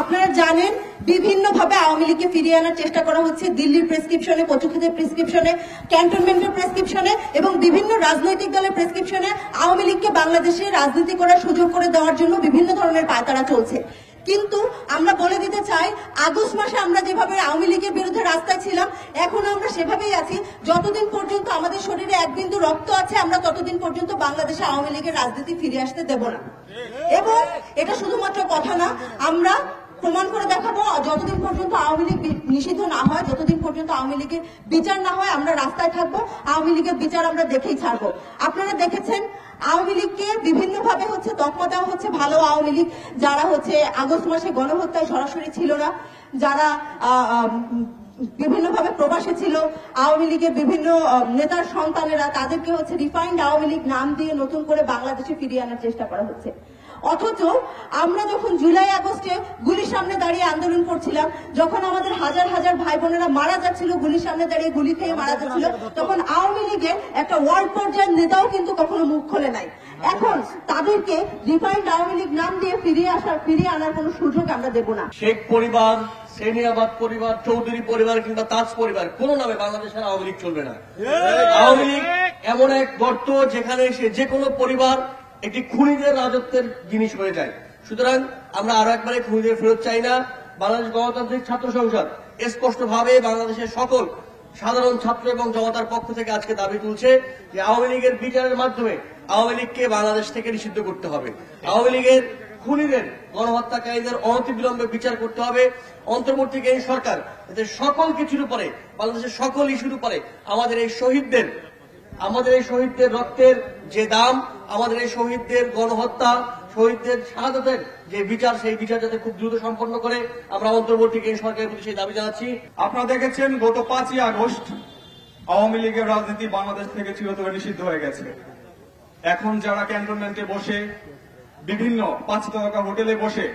আপনারা জানেন বিভিন্নভাবে আওয়ামী লীগকে ফিরিয়ে আনার চেষ্টা করা হচ্ছে, দিল্লির প্রেসক্রিপশনে, পচুখাতের প্রেসক্রিপশনে, ক্যান্টনমেন্টের প্রেসক্রিপশনে এবং বিভিন্ন রাজনৈতিক দলের প্রেসক্রিপশনে আওয়ামী লীগকে বাংলাদেশে রাজনীতি করার সুযোগ করে দেওয়ার জন্য বিভিন্ন ধরনের পায়তারা চলছে। কিন্তু আমরা বলে দিতে চাই, আগস্ট মাসে আমরা যেভাবে আওয়ামী লীগের বিরুদ্ধে রাস্তায় ছিলাম, এখন আমরা সেভাবেই আছি। যতদিন পর্যন্ত আমাদের শরীরে এক বিন্দু রক্ত আছে, আমরা ততদিন পর্যন্ত বাংলাদেশে আওয়ামী লীগের রাজনীতি ফিরে আসতে দেব না। এবং এটা শুধুমাত্র কথা না, আমরা প্রমাণ করে দেখাবো, যতদিন পর্যন্ত আওয়ামী লীগ নিষিদ্ধ না হয়, যতদিন পর্যন্ত আওয়ামী লীগের বিচার না হয়, আমরা রাস্তায় থাকবো। আওয়ামী লীগের বিচার আমরা দেখেই ছাড়বো। আপনারা দেখেছেন আওয়ামী লীগকে বিভিন্নভাবে তকমা দেওয়া হচ্ছে, ভালো আওয়ামী লীগ যারা আগস্ট মাসে গণহত্যায় সরাসরি ছিল না, যারা বিভিন্নভাবে প্রবাসে ছিল, আওয়ামী লীগের বিভিন্ন নেতার সন্তানেরা, তাদেরকে রিফাইন্ড আওয়ামী লীগ নাম দিয়ে নতুন করে বাংলাদেশে ফিরিয়ে আনার চেষ্টা করা হচ্ছে। অথচ আমরা যখন জুলাই আগস্টে গুলির সামনে দাঁড়িয়ে আন্দোলন করছিলাম, যখন আমাদের হাজার হাজার ভাই বোনেরা মারা যাচ্ছিল, গুলির সামনে দাঁড়িয়ে গুলি খেয়ে মারা যাচ্ছিল, তখন আওয়ামী লীগের একটা ওয়ার্ড পর্যায়ের নেতাও কিন্তু কখনো মুখ খোলে নাই। এখন তাদেরকে রিফাইন্ড আওয়ামী লীগ নাম দিয়ে ফিরিয়ে আনার কোনো সুযোগ আমরা দেব না। শেখ পরিবার, সেনিয়াবাদ পরিবার, চৌধুরী পরিবার কিংবা তাজ পরিবার কোন নামে বাংলাদেশের আওয়ামী লীগ চলবে না। আওয়ামী লীগ এমন এক গর্ত যেখানে যে কোনো পরিবার একটি খুনিদের রাজত্বের জিনিস হয়ে যায়। সুতরাং আমরা আরো একবারে খুনিদের ফেরত চাই না। বাংলাদেশ গণতান্ত্রিক ছাত্র সংসদ স্পষ্টভাবে বাংলাদেশের সকল সাধারণ ছাত্র এবং জনতার পক্ষ থেকে আজকে দাবি তুলছে যে আওয়ামী লীগের বিচারের মাধ্যমে আওয়ামী লীগকে বাংলাদেশ থেকে নিষিদ্ধ করতে হবে। আওয়ামী লীগের খুনিদের, গণহত্যাকারীদের অনতিবিলম্বে বিচার করতে হবে। অন্তর্বর্তীকালীন সরকার যাতে সকল কিছুর উপরে, বাংলাদেশের সকল ইস্যুর উপরে আমাদের এই শহীদদের রক্তের যে দাম, আমাদের এই শহীদদের গণহত্যা, শহীদদের শাহাদাতের যে বিচার, সেই বিচার যাতে খুব দ্রুত সম্পন্ন করে আমরা অন্তর্বর্তীকালীন সরকারের প্রতি সেই দাবি জানাচ্ছি। আপনারা দেখেছেন গত 5ই আগস্ট আওয়ামী লীগের রাজনীতি বাংলাদেশ থেকে চিরতরে নিষিদ্ধ হয়ে গেছে। এখন যারা ক্যান্টনমেন্টে বসে, বিভিন্ন 5 তারকা হোটেলে বসে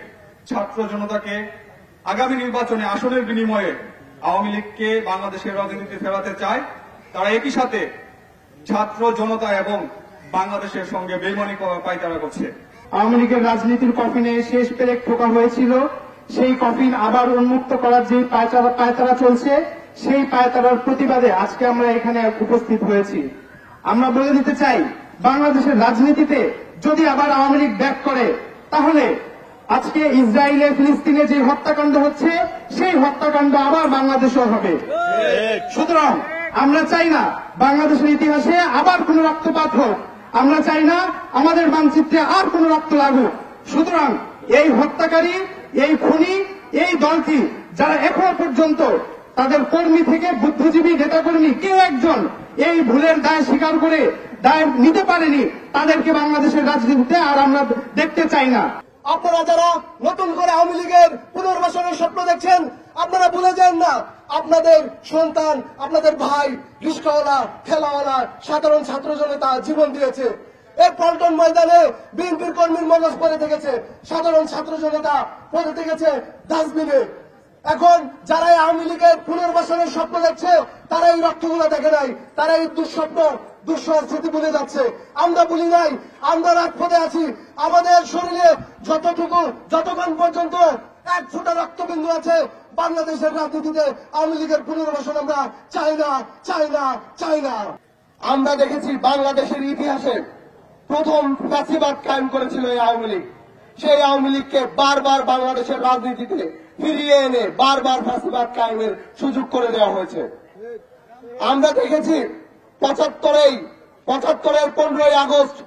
ছাত্র জনতাকে আগামী নির্বাচনে আসনের বিনিময়ে আওয়ামী লীগকে বাংলাদেশের রাজনীতিতে ফেরাতে চায়, তারা একই সাথে ছাত্র জনতা এবং বাংলাদেশের সঙ্গে বেইমানি করার পায়তারা করছে। আওয়ামী লীগের রাজনীতির কফিনে শেষ পেরেক ঠোকা হয়েছিল, সেই কফিন আবার উন্মুক্ত করার যে পায়তারা চলছে, সেই পায়তারার প্রতিবাদে আজকে আমরা এখানে উপস্থিত হয়েছি। আমরা বলে দিতে চাই, বাংলাদেশের রাজনীতিতে যদি আবার আওয়ামী লীগ ব্যাক করে, তাহলে আজকে ইসরায়েলে ফিলিস্তিনে যে হত্যাকাণ্ড হচ্ছে, সেই হত্যাকাণ্ড আবার বাংলাদেশেও হবে। সুতরাং আমরা চাই না বাংলাদেশের ইতিহাসে আবার কোন রক্তপাত হোক, আমরা চাই না আমাদের মানচিত্রে আর কোন রক্ত লাগুক। সুতরাং এই হত্যাকারী, এই খুনি, এই দলটি যারা এখনো পর্যন্ত তাদের কর্মী থেকে বুদ্ধিজীবী নেতাকর্মী কেউ একজন এই ভুলের দায় স্বীকার করে দায় নিতে পারেনি, তাদেরকে বাংলাদেশের রাজনীতিতে আর আমরা দেখতে চাই না। আপনারা যারা নতুন করে আওয়ামী লীগের পুনর্বাসনের স্বপ্ন দেখছেন, আপনারা ভুলে যান না, আপনাদের সন্তান, আপনাদের ভাই, রিস্কাওয়ালা, ঠেলাওয়ালা, সাধারণ ছাত্র জনতা জীবন দিয়েছে। এই পল্টন ময়দানে বিএনপির কর্মীর মগজ পড়ে থেকেছে, সাধারণ ছাত্র জনতা পড়ে থেকেছে ডাস্টবিনে। এখন যারা আওয়ামী লীগের পুনর্বাসনের স্বপ্ন দেখছে, তারা এই রক্তগুলো দেখে নাই, তারা এই দুঃস্বপ্ন স্মৃতি ভুলে যাচ্ছে। আমরা ভুলি নাই, আমরা রাজপথে আছি। আমাদের শরীরে যতক্ষণ পর্যন্ত 1 ফোঁটা রক্তবিন্দু আছে, বাংলাদেশের রাজনীতিতে আওয়ামী লীগের পুনর্বাসন আমরা চাই না। আমরা দেখেছি বাংলাদেশের ইতিহাসে প্রথম ফ্যাসিবাদ কায়েম করেছিল এই আওয়ামী লীগ। সেই আওয়ামী লীগকে বারবার বাংলাদেশের রাজনীতিতে ফিরিয়ে এনে বারবার ফ্যাসিবাদ কায়েমের সুযোগ করে দেওয়া হয়েছে। আমরা দেখেছি 75-এর 15ই আগস্ট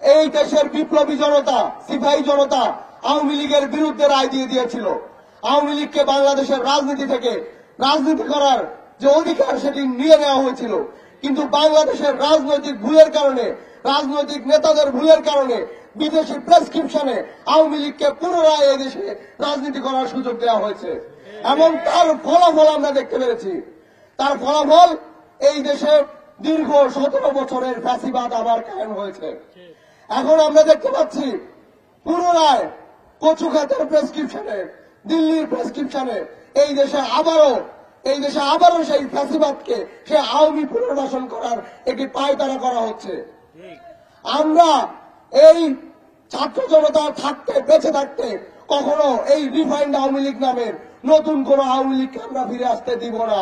এই দেশের বিপ্লবী জনতা, সিপাহী জনতা আওয়ামী লীগের বিরুদ্ধে রায় দিয়ে দিয়েছিল। আওয়ামী লীগকে বাংলাদেশের রাজনীতি থেকে রাজনীতি করার যে অধিকার, সেটি নিয়ে নেওয়া হয়েছিল। কিন্তু বাংলাদেশের রাজনৈতিক ভুলের কারণে, রাজনৈতিক নেতাদের ভুলের কারণে বিদেশি প্রেসক্রিপশনে আওয়ামী লীগকে পুনরায় এই দেশে রাজনীতি করার সুযোগ দেওয়া হয়েছে এবং তার ফলাফল আমরা দেখতে পেরেছি। তার ফলাফল এই দেশে দীর্ঘ 17 বছরের ফ্যাসিবাদ আবার কায়েম হয়েছে। এখন আমরা দেখতে পাচ্ছি পুনরায় কচুখাতের প্রেসক্রিপশনে, দিল্লির প্রেসক্রিপশনে এই দেশে আবারও সেই ফ্যাসিবাদকে, সে আওয়ামী পুনর্বাসন করার একটি পায়তারা করা হচ্ছে। আমরা এই ছাত্র জনতা বেঁচে থাকতে কখনো এই রিফাইন্ড আওয়ামী লীগ নামের নতুন কোন আওয়ামী লীগকে আমরা ফিরে আসতে দিব না।